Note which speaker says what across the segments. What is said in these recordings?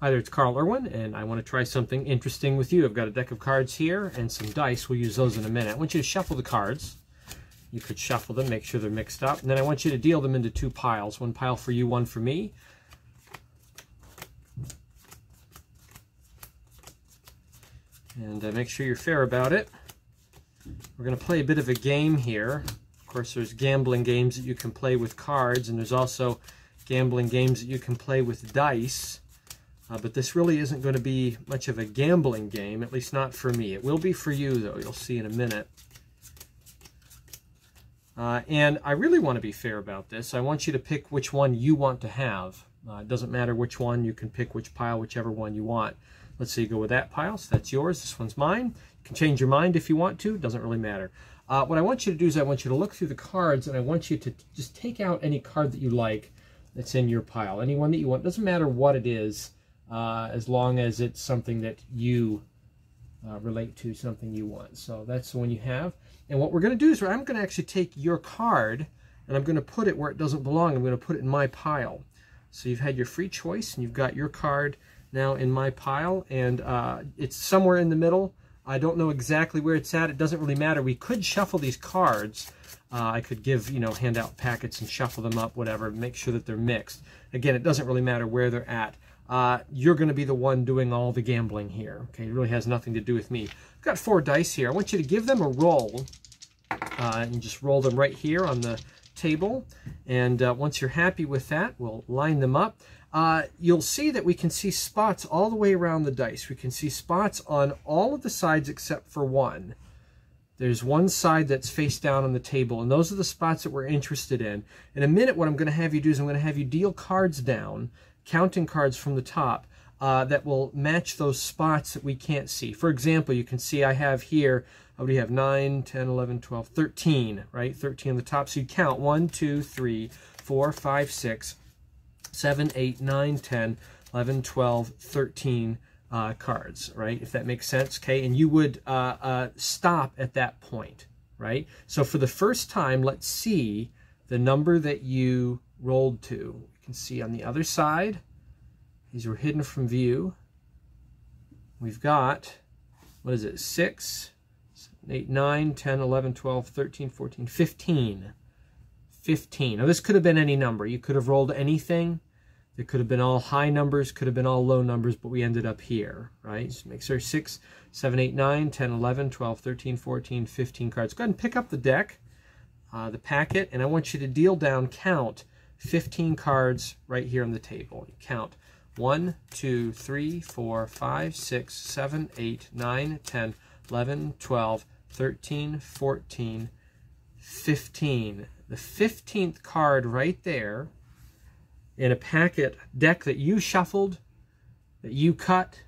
Speaker 1: Hi there, it's Carl Irwin, and I want to try something interesting with you. I've got a deck of cards here and some dice. We'll use those in a minute. I want you to shuffle the cards. You could shuffle them, make sure they're mixed up. And then I want you to deal them into two piles. One pile for you, one for me. And make sure you're fair about it. We're going to play a bit of a game here. Of course, there's gambling games that you can play with cards, and there's also gambling games that you can play with dice. But this really isn't going to be much of a gambling game, at least not for me. It will be for you, though. You'll see in a minute. And I really want to be fair about this. I want you to pick which one you want to have. It doesn't matter which one. You can pick which pile, whichever one you want. Let's say you go with that pile, so that's yours. This one's mine. You can change your mind if you want to. It doesn't really matter. What I want you to do is I want you to look through the cards, and I want you to just take out any card that you like that's in your pile. Any one that you want. It doesn't matter what it is. As long as it's something that you relate to, something you want. So that's the one you have. And what we're going to do is I'm going to actually take your card and I'm going to put it where it doesn't belong. I'm going to put it in my pile. So you've had your free choice and you've got your card now in my pile, and it's somewhere in the middle. I don't know exactly where it's at. It doesn't really matter. We could shuffle these cards. I could give, hand out packets and shuffle them up, whatever, make sure that they're mixed. Again, it doesn't really matter where they're at. You're going to be the one doing all the gambling here. Okay, it really has nothing to do with me. I've got 4 dice here. I want you to give them a roll, and just roll them right here on the table. And once you're happy with that, we'll line them up. You'll see that we can see spots all the way around the dice. We can see spots on all of the sides except for one. There's one side that's face down on the table, and those are the spots that we're interested in. In a minute, what I'm going to have you do is I'm going to have you deal cards down, counting cards from the top that will match those spots that we can't see. For example, you can see I have here, what do you have, 9, 10, 11, 12, 13, right? 13 on the top. So you count 1, 2, 3, 4, 5, 6, 7, 8, 9, 10, 11, 12, 13 cards, right? If that makes sense, okay? And you would stop at that point, right? So for the first time, let's see the number that you rolled to. You can see on the other side, these were hidden from view. We've got, what is it, 6, 8, 9, 10, 11, 12, 13, 14, 15. 15. Now this could have been any number. You could have rolled anything. It could have been all high numbers, could have been all low numbers, but we ended up here, right? So make sure 6, 7, 8, 9, 10, 11, 12, 13, 14, 15 cards. Go ahead and pick up the deck, the packet, and I want you to deal down, count 15 cards right here on the table. You count 1, 2, 3, 4, 5, 6, 7, 8, 9, 10, 11, 12, 13, 14, 15. The 15th card right there in a packet deck that you shuffled, that you cut,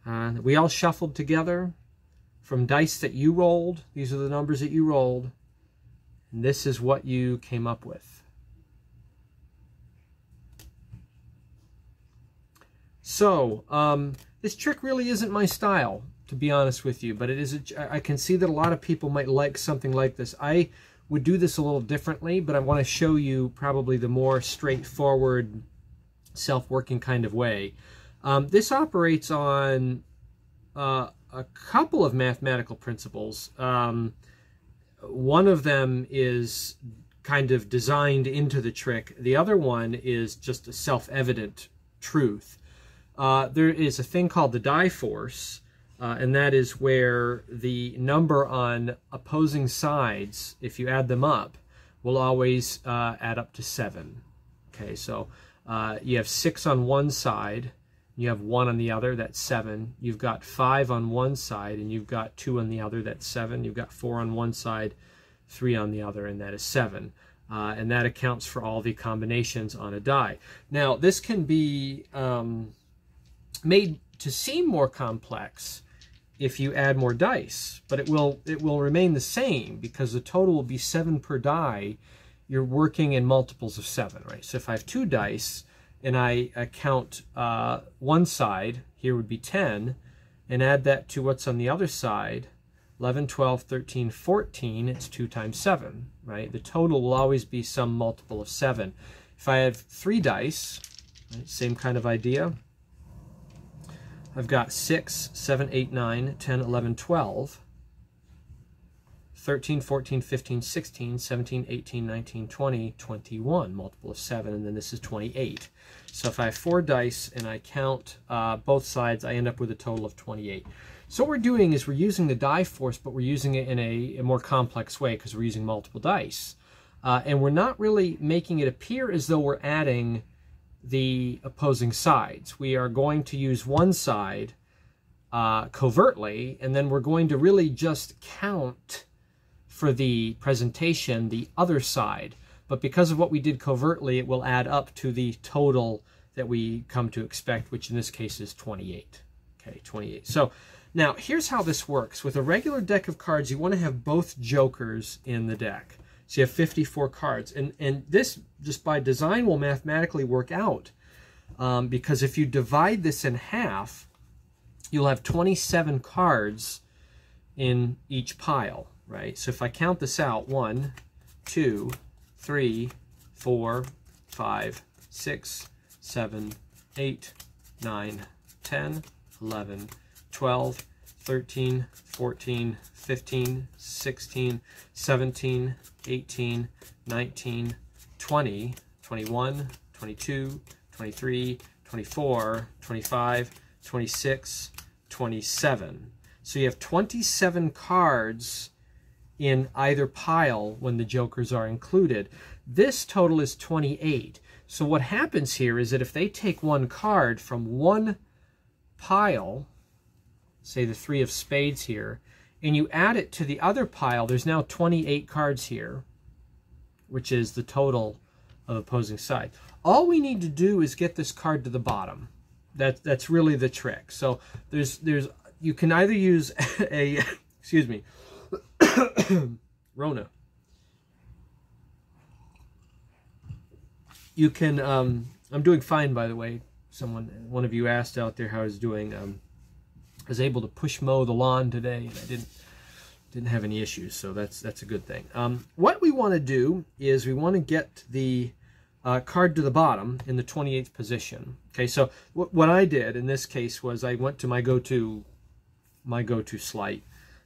Speaker 1: that we all shuffled together from dice that you rolled. These are the numbers that you rolled. And this is what you came up with. So, this trick really isn't my style, to be honest with you, but it is. I can see that a lot of people might like something like this. I would do this a little differently, but I want to show you probably the more straightforward, self-working kind of way. This operates on a couple of mathematical principles. One of them is kind of designed into the trick. The other one is just a self-evident truth. There is a thing called the die force, and that is where the number on opposing sides, if you add them up, will always add up to 7. Okay, so you have 6 on one side, you have 1 on the other, that's 7. You've got 5 on one side, and you've got 2 on the other, that's 7. You've got 4 on one side, 3 on the other, and that is 7. And that accounts for all the combinations on a die. Now, this can be made to seem more complex if you add more dice, but it will remain the same because the total will be 7 per die. You're working in multiples of 7, right? So if I have 2 dice and I count one side, here would be 10, and add that to what's on the other side, 11, 12, 13, 14, it's 2 times 7, right? The total will always be some multiple of 7. If I have 3 dice, right, same kind of idea. I've got 6, 7, 8, 9, 10, 11, 12, 13, 14, 15, 16, 17, 18, 19, 20, 21, multiple of 7, and then this is 28. So if I have 4 dice and I count both sides, I end up with a total of 28. So what we're doing is we're using the die force, but we're using it in a more complex way because we're using multiple dice. And we're not really making it appear as though we're adding the opposing sides. We are going to use one side covertly, and then we're going to really just count for the presentation the other side. But because of what we did covertly, it will add up to the total that we come to expect, which in this case is 28. Okay, 28. So now here's how this works. With a regular deck of cards, you want to have both jokers in the deck. So you have 54 cards. And this, just by design, will mathematically work out. Because if you divide this in half, you'll have 27 cards in each pile, right? So if I count this out, 1, 2, 3, 4, 5, 6, 7, 8, 9, 10, 11, 12, 13, 14, 15, 16, 17, 18, 19, 20, 21, 22, 23, 24, 25, 26, 27. So you have 27 cards in either pile when the jokers are included. This total is 28. So what happens here is that if they take one card from one pile, say the 3 of spades here, and you add it to the other pile, there's now 28 cards here, which is the total of opposing side. All we need to do is get this card to the bottom. That's really the trick. So you can either use a excuse me, Rona. You can I'm doing fine, by the way. One of you asked out there how I was doing. I was able to push mow the lawn today, and I didn't have any issues, so that's a good thing. What we want to do is we want to get the card to the bottom in the 28th position. Okay, so what I did in this case was I went to my go-to sleight,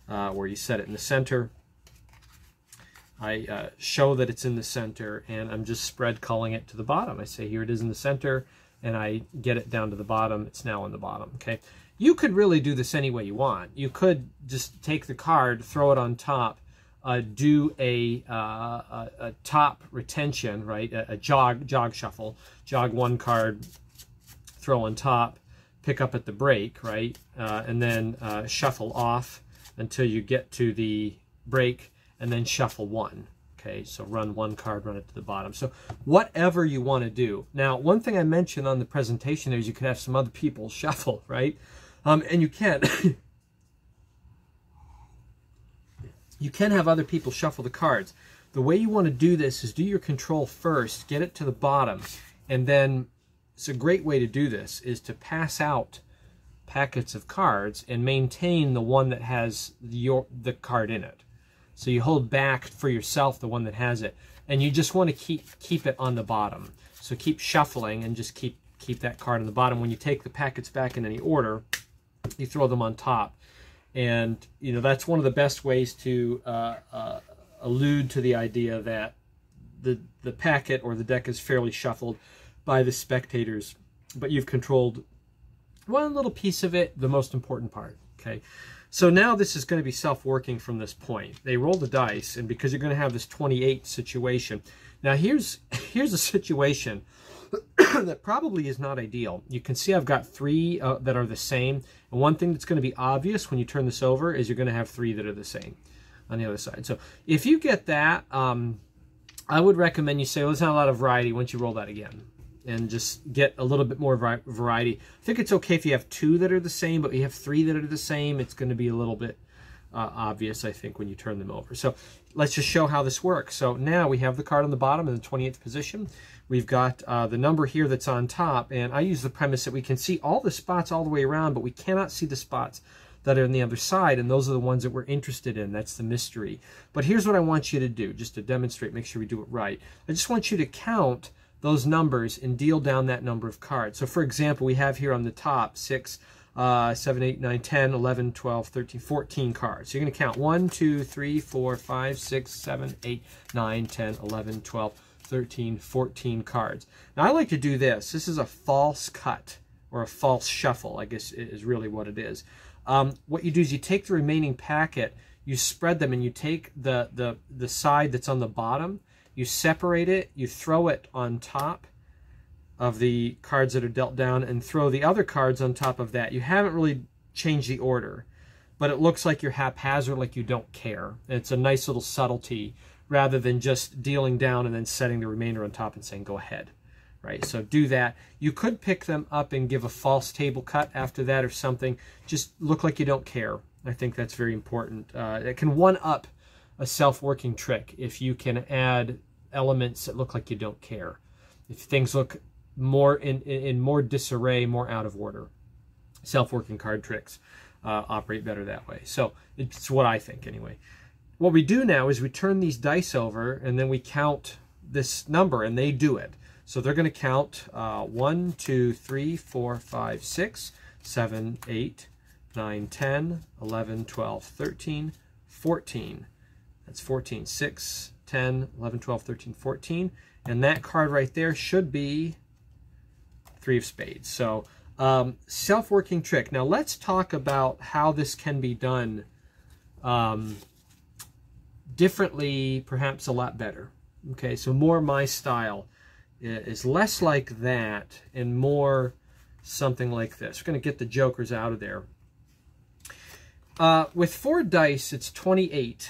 Speaker 1: where you set it in the center. I show that it's in the center, and I'm just spread culling it to the bottom. I say, here it is in the center, and I get it down to the bottom. It's now in the bottom. Okay, you could really do this any way you want. You could just take the card, throw it on top, do a top retention, right? A jog shuffle, jog one card, throw on top, pick up at the break, right? And then shuffle off until you get to the break, and then shuffle one. Okay, so run one card, run it to the bottom. So whatever you want to do. Now, one thing I mentioned on the presentation is you could have some other people shuffle, right? And you can. You can have other people shuffle the cards. The way you want to do this is do your control first, get it to the bottom, and then it's a great way to do this is to pass out packets of cards and maintain the one that has the card in it. So you hold back for yourself the one that has it, and you just want to keep it on the bottom. So keep shuffling and just keep that card on the bottom. When you take the packets back in any order, you throw them on top. And you know, that's one of the best ways to allude to the idea that the packet or the deck is fairly shuffled by the spectators, but you've controlled one little piece of it, the most important part. Okay, so now this is going to be self-working from this point. They roll the dice, and because you're going to have this 28 situation. Now here's a situation that probably is not ideal. You can see I've got 3 that are the same. And one thing that's going to be obvious when you turn this over is you're going to have 3 that are the same on the other side. So if you get that, I would recommend you say, well, there's not a lot of variety once you roll that again. And just get a little bit more variety. I think it's okay if you have 2 that are the same, but you have 3 that are the same. It's going to be a little bit obvious, I think, when you turn them over. So let's just show how this works. So now we have the card on the bottom in the 28th position. We've got the number here that's on top, and I use the premise that we can see all the spots all the way around, but we cannot see the spots that are on the other side, and those are the ones that we're interested in. That's the mystery. But here's what I want you to do, just to demonstrate, make sure we do it right. I just want you to count those numbers and deal down that number of cards. So for example, we have here on the top 6, 7, 8, 9, 10, 11, 12, 13, 14 cards. So you're going to count 1, 2, 3, 4, 5, 6, 7, 8, 9, 10, 11, 12, 13, 14 cards. Now I like to do this. This is a false cut, or a false shuffle, I guess is really what it is. What you do is you take the remaining packet, you spread them, and you take the side that's on the bottom, you separate it, you throw it on top of the cards that are dealt down, and throw the other cards on top of that. You haven't really changed the order, but it looks like you're haphazard, like you don't care. It's a nice little subtlety, rather than just dealing down and then setting the remainder on top and saying, go ahead. Right, so do that. You could pick them up and give a false table cut after that or something. Just look like you don't care. I think that's very important. It can one-up a self-working trick if you can add elements that look like you don't care. If things look more in more disarray, more out of order, self-working card tricks operate better that way. So it's what I think anyway. What we do now is we turn these dice over and then we count this number, and they do it. So they're going to count 1, 2, 3, 4, 5, 6, 7, 8, 9, 10, 11, 12, 13, 14. That's 14. 6, 10, 11, 12, 13, 14. And that card right there should be 3 of spades. So self-working trick. Now let's talk about how this can be done differently, perhaps a lot better. Okay, so more my style is less like that and more something like this. We're going to get the jokers out of there. With 4 dice, it's 28.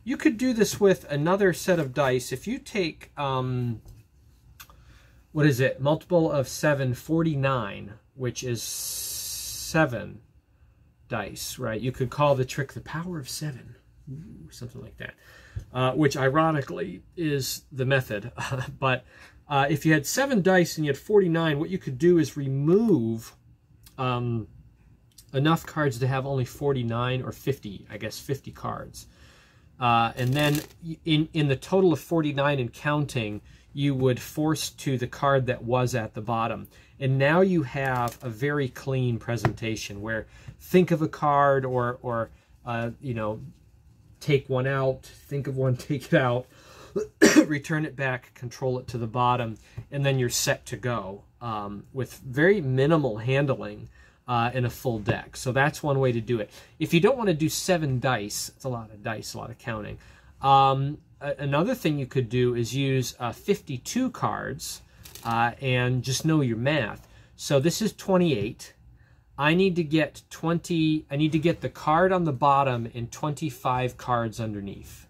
Speaker 1: You could do this with another set of dice. If you take, what is it, multiple of 7, 49, which is 7 dice, right? You could call the trick the power of 7. Ooh, something like that, which ironically is the method. But if you had 7 dice and you had 49, what you could do is remove enough cards to have only 49 or 50, I guess 50 cards. And then in the total of 49 and counting, you would force to the card that was at the bottom. And now you have a very clean presentation where think of a card or you know, take one out, think of one, take it out, return it back, control it to the bottom, and then you're set to go with very minimal handling in a full deck. So that's one way to do it. If you don't want to do 7 dice, it's a lot of dice, a lot of counting. Another thing you could do is use 52 cards and just know your math. So this is 28. I need to get 20, I need to get the card on the bottom and 25 cards underneath.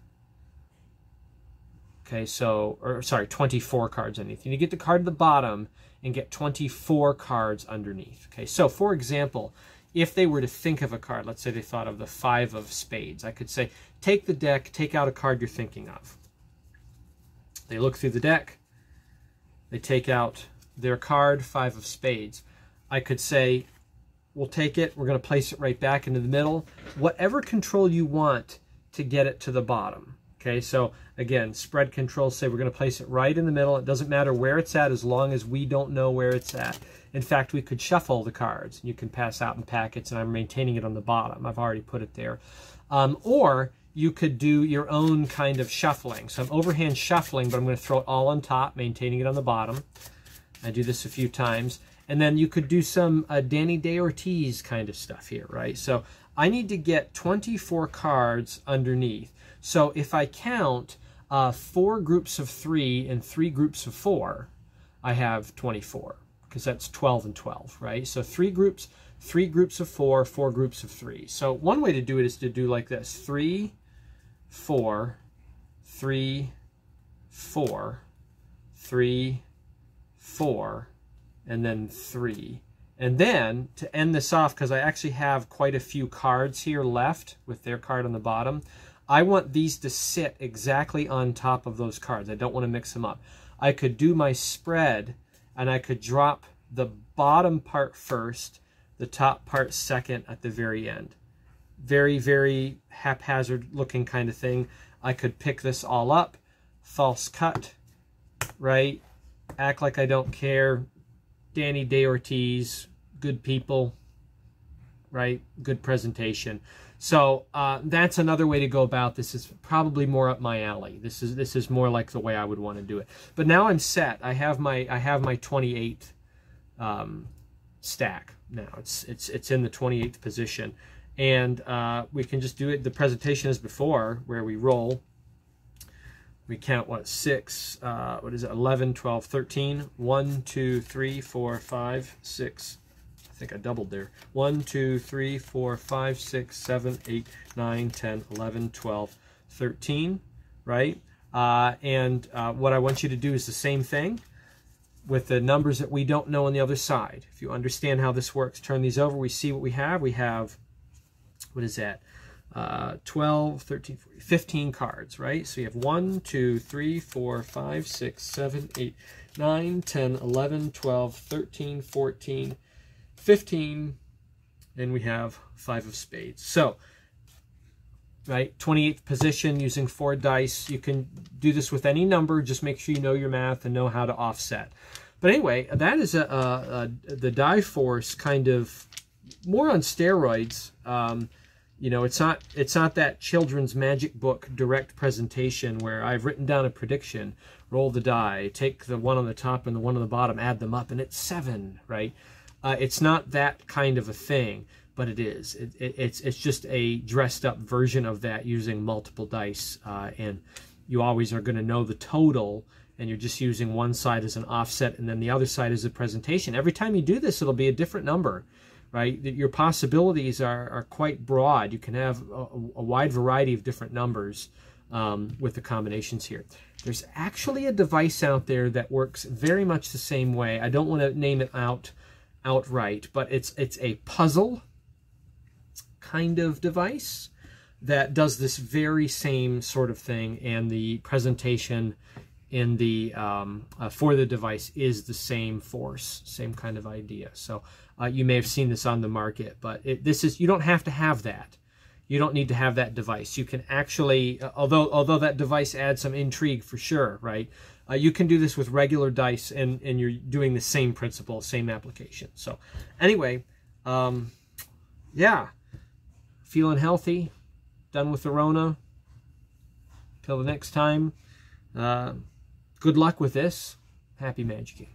Speaker 1: Okay, so, or sorry, 24 cards underneath. You need to get the card at the bottom and get 24 cards underneath. Okay, so for example, if they were to think of a card, let's say they thought of the 5 of spades, I could say, take the deck, take out a card you're thinking of. They look through the deck, they take out their card, 5 of spades. I could say, we'll take it, we're going to place it right back into the middle. Whatever control you want to get it to the bottom. Okay, so again, spread control, say we're going to place it right in the middle. It doesn't matter where it's at as long as we don't know where it's at. In fact, we could shuffle the cards. You can pass out in packets, and I'm maintaining it on the bottom. I've already put it there. Or you could do your own kind of shuffling. So I'm overhand shuffling, but I'm going to throw it all on top, maintaining it on the bottom. I do this a few times. And then you could do some Danny Day Ortiz kind of stuff here, right? So I need to get 24 cards underneath. So if I count 4 groups of 3 and 3 groups of 4, I have 24, because that's 12 and 12, right? So 3 groups of 4, 4 groups of 3. So one way to do it is to do like this: 3, 4, 3, 4, 3, 4, and then 3. And then to end this off, because I actually have quite a few cards here left with their card on the bottom, I want these to sit exactly on top of those cards. I don't want to mix them up. I could do my spread, and I could drop the bottom part first, the top part second at the very end. Very, very haphazard looking kind of thing. I could pick this all up, false cut, right? Act like I don't care. Danny Day Ortiz, good people, right? Good presentation. So that's another way to go about this. Is probably more up my alley. This is more like the way I would want to do it. But now I'm set. I have my 28 stack now. It's in the 28th position, and we can just do it. The presentation as before, where we roll. We count what, 6, what is it, 11, 12, 13, 1, 2, 3, 4, 5, 6, I think I doubled there, 1, 2, 3, 4, 5, 6, 7, 8, 9, 10, 11, 12, 13, right? And what I want you to do is the same thing with the numbers that we don't know on the other side. If you understand how this works, turn these over, we see what we have. We have, what is that? 12, 13, 14, 15 cards, right? So you have 1, 2, 3, 4, 5, 6, 7, 8, 9, 10, 11, 12, 13, 14, 15, and we have 5 of spades. So, right, 28th position using 4 dice. You can do this with any number. Just make sure you know your math and know how to offset. But anyway, that is the die force kind of more on steroids. You know, it's not that children's magic book direct presentation where I've written down a prediction, roll the die, take the one on the top and the one on the bottom, add them up, and it's 7, right? It's not that kind of a thing, but it is. It's just a dressed up version of that using multiple dice, and you always are going to know the total, and you're just using one side as an offset and then the other side as a presentation. Every time you do this, it'll be a different number. Right? Your possibilities are quite broad. You can have a wide variety of different numbers with the combinations here. There's actually a device out there that works very much the same way. I don't want to name it outright, but it's a puzzle kind of device that does this very same sort of thing, and the presentation in the for the device is the same force, same kind of idea. So you may have seen this on the market, but you don't have to have that. You don't need to have that device. You can actually, although that device adds some intrigue for sure, right? You can do this with regular dice, and you're doing the same principle, same application. So anyway, yeah, feeling healthy, done with the Rona. Till the next time, good luck with this. Happy magicking.